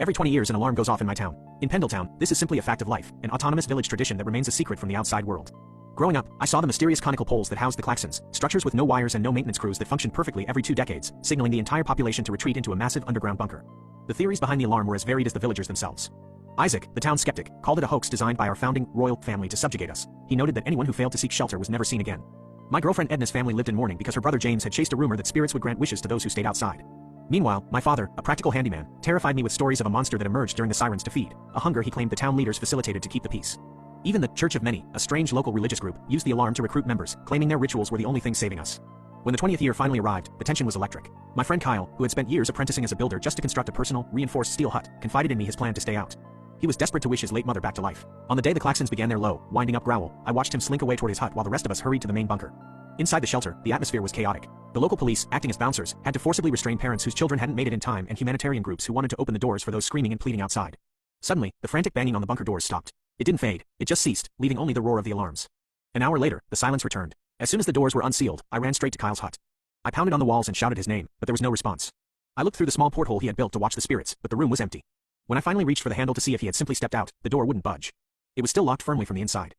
Every 20 years an alarm goes off in my town. In Pendletown, this is simply a fact of life, an autonomous village tradition that remains a secret from the outside world. Growing up, I saw the mysterious conical poles that housed the klaxons, structures with no wires and no maintenance crews that functioned perfectly every 2 decades, signaling the entire population to retreat into a massive underground bunker. The theories behind the alarm were as varied as the villagers themselves. Isaac, the town skeptic, called it a hoax designed by our founding royal family to subjugate us. He noted that anyone who failed to seek shelter was never seen again. My girlfriend Edna's family lived in mourning because her brother James had chased a rumor that spirits would grant wishes to those who stayed outside. Meanwhile, my father, a practical handyman, terrified me with stories of a monster that emerged during the sirens to feed, a hunger he claimed the town leaders facilitated to keep the peace. Even the Church of Many, a strange local religious group, used the alarm to recruit members, claiming their rituals were the only thing saving us. When the 20th year finally arrived, the tension was electric. My friend Kyle, who had spent years apprenticing as a builder just to construct a personal, reinforced steel hut, confided in me his plan to stay out. He was desperate to wish his late mother back to life. On the day the klaxons began their low, winding up growl, I watched him slink away toward his hut while the rest of us hurried to the main bunker. Inside the shelter, the atmosphere was chaotic. The local police, acting as bouncers, had to forcibly restrain parents whose children hadn't made it in time and humanitarian groups who wanted to open the doors for those screaming and pleading outside. Suddenly, the frantic banging on the bunker doors stopped. It didn't fade, it just ceased, leaving only the roar of the alarms. An hour later, the silence returned. As soon as the doors were unsealed, I ran straight to Kyle's hut. I pounded on the walls and shouted his name, but there was no response. I looked through the small porthole he had built to watch the spirits, but the room was empty. When I finally reached for the handle to see if he had simply stepped out, the door wouldn't budge. It was still locked firmly from the inside.